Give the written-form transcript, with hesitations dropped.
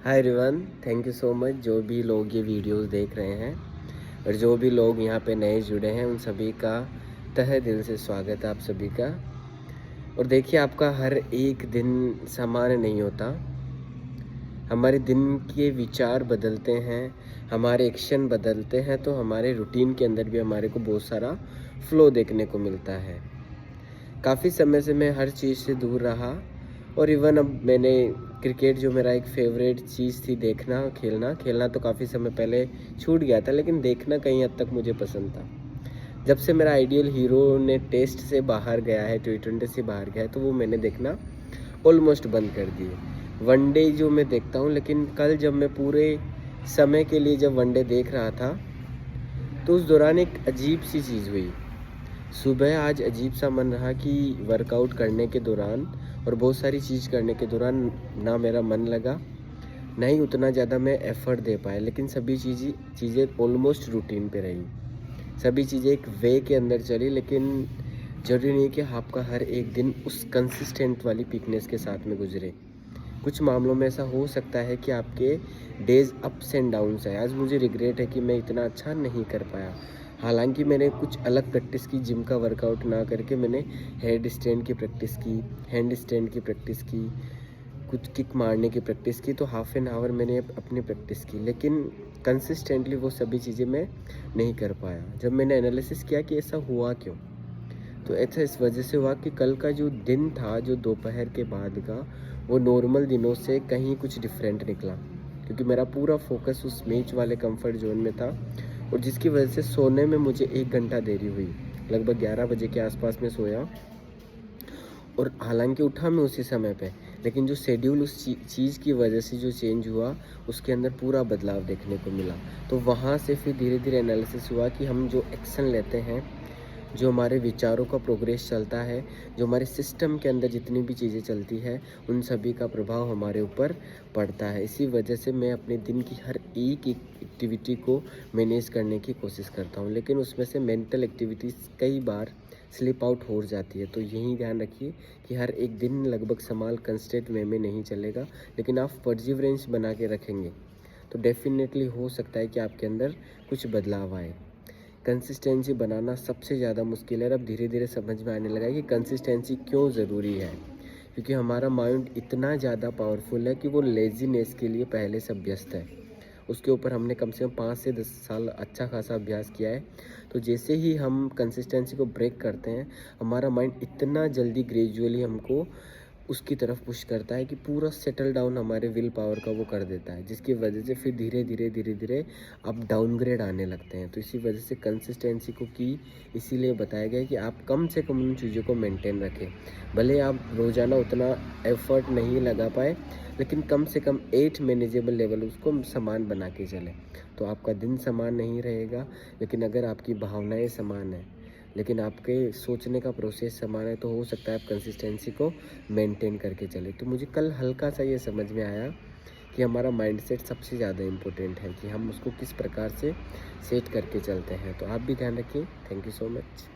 Hi everyone, thank you so much जो भी लोग ये वीडियोस देख रहे हैं और जो भी लोग यहाँ पे नए जुड़े हैं उन सभी का तहे दिल से स्वागत है आप सभी का। और देखिए, आपका हर एक दिन समान नहीं होता। हमारे दिन के विचार बदलते हैं, हमारे एक्शन बदलते हैं, तो हमारे रूटीन के अंदर भी हमारे को बहुत सारा फ्लो देखने को मिलता है। काफ़ी समय से मैं हर चीज़ से दूर रहा और इवन अब मैंने क्रिकेट, जो मेरा एक फेवरेट चीज़ थी, देखना खेलना तो काफ़ी समय पहले छूट गया था, लेकिन देखना कहीं हद तक मुझे पसंद था। जब से मेरा आइडियल हीरो ने टेस्ट से बाहर गया है, T20 से बाहर गया है, तो वो मैंने देखना ऑलमोस्ट बंद कर दिए। वनडे जो मैं देखता हूँ, लेकिन कल जब मैं पूरे समय के लिए जब वनडे देख रहा था, तो उस दौरान एक अजीब सी चीज़ हुई। सुबह आज अजीब सा मन रहा कि वर्कआउट करने के दौरान और बहुत सारी चीज़ करने के दौरान ना मेरा मन लगा, ना ही उतना ज़्यादा मैं एफ़र्ट दे पाया, लेकिन सभी चीज़ें ऑलमोस्ट रूटीन पे रही। सभी चीज़ें एक वे के अंदर चली, लेकिन ज़रूरी नहीं कि आपका हर एक दिन उस कंसिस्टेंट वाली पीकनेस के साथ में गुजरे। कुछ मामलों में ऐसा हो सकता है कि आपके डेज़ अप्स एंड डाउन्स आए। आज मुझे रिग्रेट है कि मैं इतना अच्छा नहीं कर पाया। हालाँकि मैंने कुछ अलग प्रैक्टिस की, जिम का वर्कआउट ना करके मैंने हेड स्टैंड की प्रैक्टिस की, हैंड स्टैंड की प्रैक्टिस की, कुछ किक मारने की प्रैक्टिस की, तो हाफ़ एन आवर मैंने अपनी प्रैक्टिस की, लेकिन कंसिस्टेंटली वो सभी चीज़ें मैं नहीं कर पाया। जब मैंने एनालिसिस किया कि ऐसा हुआ क्यों? तो ऐसा इस वजह से हुआ कि कल का जो दिन था, जो दोपहर के बाद का, वो नॉर्मल दिनों से कहीं कुछ डिफरेंट निकला, क्योंकि मेरा पूरा फोकस उस मैच वाले कंफर्ट जोन में था, और जिसकी वजह से सोने में मुझे 1 घंटा देरी हुई। लगभग 11 बजे के आसपास में सोया, और हालांकि उठा मैं उसी समय पे, लेकिन जो शेड्यूल उस चीज़ की वजह से जो चेंज हुआ, उसके अंदर पूरा बदलाव देखने को मिला। तो वहाँ से फिर धीरे धीरे एनालिसिस हुआ कि हम जो एक्शन लेते हैं, जो हमारे विचारों का प्रोग्रेस चलता है, जो हमारे सिस्टम के अंदर जितनी भी चीज़ें चलती है, उन सभी का प्रभाव हमारे ऊपर पड़ता है। इसी वजह से मैं अपने दिन की हर एक एक्टिविटी को मैनेज करने की कोशिश करता हूँ, लेकिन उसमें से मेंटल एक्टिविटीज़ कई बार स्लिप आउट हो जाती है। तो यही ध्यान रखिए कि हर एक दिन लगभग समान कंस्टेंट वे में नहीं चलेगा, लेकिन आप परसिवरेंस बना के रखेंगे तो डेफिनेटली हो सकता है कि आपके अंदर कुछ बदलाव आए। कंसिस्टेंसी बनाना सबसे ज़्यादा मुश्किल है। अब धीरे धीरे समझ में आने लगा है कि कंसिस्टेंसी क्यों ज़रूरी है, क्योंकि हमारा माइंड इतना ज़्यादा पावरफुल है कि वो लेज़ीनेस के लिए पहले से अभ्यस्त है। उसके ऊपर हमने कम से कम 5 से 10 साल अच्छा खासा अभ्यास किया है। तो जैसे ही हम कंसिस्टेंसी को ब्रेक करते हैं, हमारा माइंड इतना जल्दी ग्रेजुअली हमको उसकी तरफ पुश करता है कि पूरा सेटल डाउन हमारे विल पावर का वो कर देता है, जिसकी वजह से फिर धीरे धीरे अब डाउनग्रेड आने लगते हैं। तो इसी वजह से कंसिस्टेंसी को की इसीलिए बताया गया है कि आप कम से कम उन चीज़ों को मेंटेन रखें। भले आप रोज़ाना उतना एफर्ट नहीं लगा पाए, लेकिन कम से कम 8 मैनेजेबल लेवल उसको समान बना के चलें। तो आपका दिन समान नहीं रहेगा, लेकिन अगर आपकी भावनाएँ समान हैं, लेकिन आपके सोचने का प्रोसेस समान है, तो हो सकता है आप कंसिस्टेंसी को मेंटेन करके चलें। तो मुझे कल हल्का सा ये समझ में आया कि हमारा माइंडसेट सबसे ज़्यादा इम्पोर्टेंट है, कि हम उसको किस प्रकार से सेट करके चलते हैं। तो आप भी ध्यान रखिए। Thank you so much.